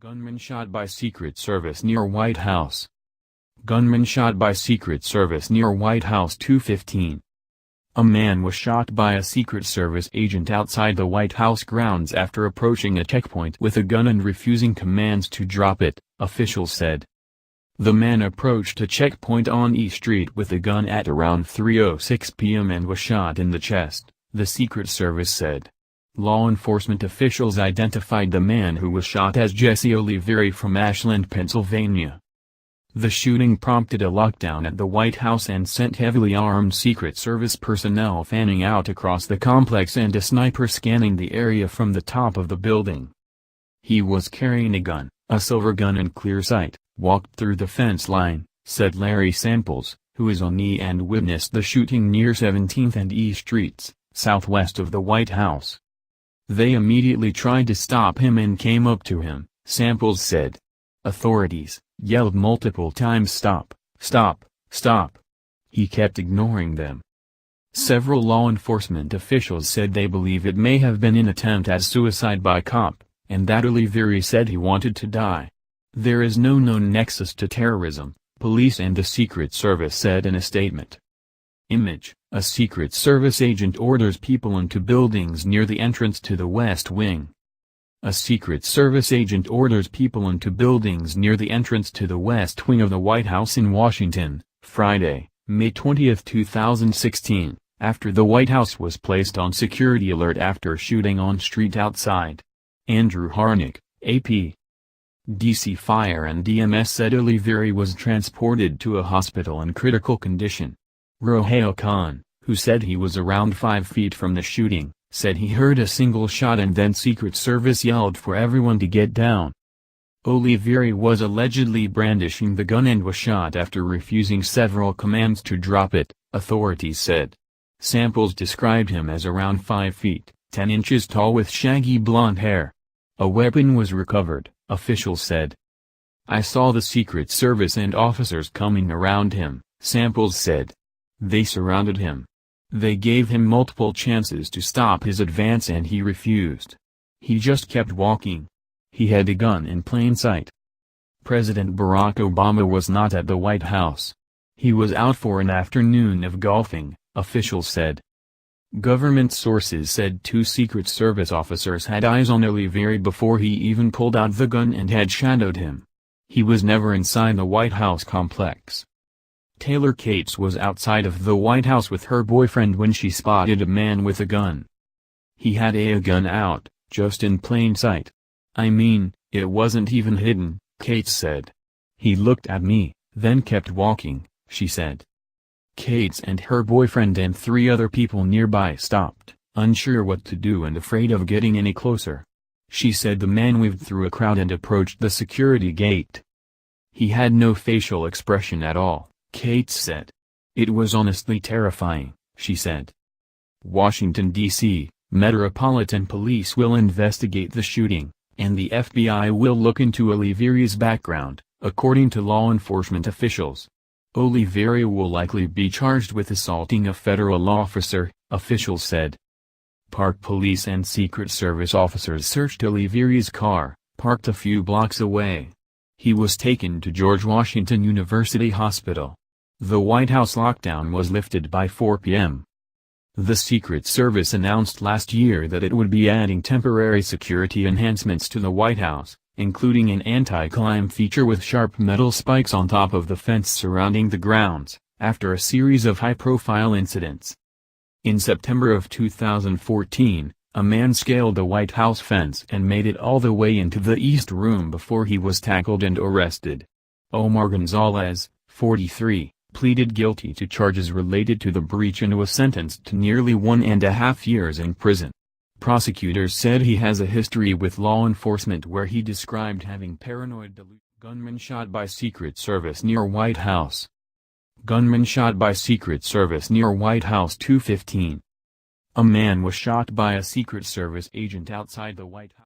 Gunman shot by Secret Service near White House. Gunman shot by Secret Service near White House 2:15. A man was shot by a Secret Service agent outside the White House grounds after approaching a checkpoint with a gun and refusing commands to drop it, officials said. The man approached a checkpoint on E Street with a gun at around 3:06 p.m. and was shot in the chest, the Secret Service said. Law enforcement officials identified the man who was shot as Jesse Olivieri from Ashland, Pennsylvania. The shooting prompted a lockdown at the White House and sent heavily armed Secret Service personnel fanning out across the complex and a sniper scanning the area from the top of the building. He was carrying a gun, a silver gun in clear sight, walked through the fence line, said Larry Samples, who is on E and witnessed the shooting near 17th and E Streets, southwest of the White House. They immediately tried to stop him and came up to him, Samples said. Authorities yelled multiple times, "Stop, stop, stop." He kept ignoring them. Several law enforcement officials said they believe it may have been an attempt at suicide by cop, and that Olivieri said he wanted to die. There is no known nexus to terrorism, police and the Secret Service said in a statement. Image: a Secret Service agent orders people into buildings near the entrance to the West Wing. A Secret Service agent orders people into buildings near the entrance to the West Wing of the White House in Washington, Friday, May 20, 2016, after the White House was placed on security alert after a shooting on street outside. Andrew Harnick, AP. DC Fire and DMS said Olivieri was transported to a hospital in critical condition. Roheo Khan, who said he was around 5 feet from the shooting, said he heard a single shot and then Secret Service yelled for everyone to get down. Olivieri was allegedly brandishing the gun and was shot after refusing several commands to drop it, authorities said. Samples described him as around 5 feet, 10 inches tall with shaggy blonde hair. A weapon was recovered, officials said. I saw the Secret Service and officers coming around him, Samples said. They surrounded him. They gave him multiple chances to stop his advance and he refused. He just kept walking. He had a gun in plain sight. President Barack Obama was not at the White House. He was out for an afternoon of golfing, officials said. Government sources said 2 Secret Service officers had eyes on Olivieri before he even pulled out the gun and had shadowed him. He was never inside the White House complex. Taylor Cates was outside of the White House with her boyfriend when she spotted a man with a gun. He had a gun out, just in plain sight. I mean, it wasn't even hidden, Cates said. He looked at me, then kept walking, she said. Cates and her boyfriend and 3 other people nearby stopped, unsure what to do and afraid of getting any closer. She said the man weaved through a crowd and approached the security gate. He had no facial expression at all, Cates said. It was honestly terrifying, she said. Washington, D.C., Metropolitan Police will investigate the shooting, and the FBI will look into Olivieri's background, according to law enforcement officials. Olivieri will likely be charged with assaulting a federal officer, officials said. Park Police and Secret Service officers searched Olivieri's car, parked a few blocks away. He was taken to George Washington University Hospital. The White House lockdown was lifted by 4 p.m. The Secret Service announced last year that it would be adding temporary security enhancements to the White House, including an anti-climb feature with sharp metal spikes on top of the fence surrounding the grounds, after a series of high-profile incidents. In September of 2014, a man scaled the White House fence and made it all the way into the East Room before he was tackled and arrested. Omar Gonzalez, 43, pleaded guilty to charges related to the breach and was sentenced to nearly 1.5 years in prison. Prosecutors said he has a history with law enforcement where he described having paranoid delusions. Gunman shot by Secret Service near White House. Gunman shot by Secret Service near White House 2:15. A man was shot by a Secret Service agent outside the White House.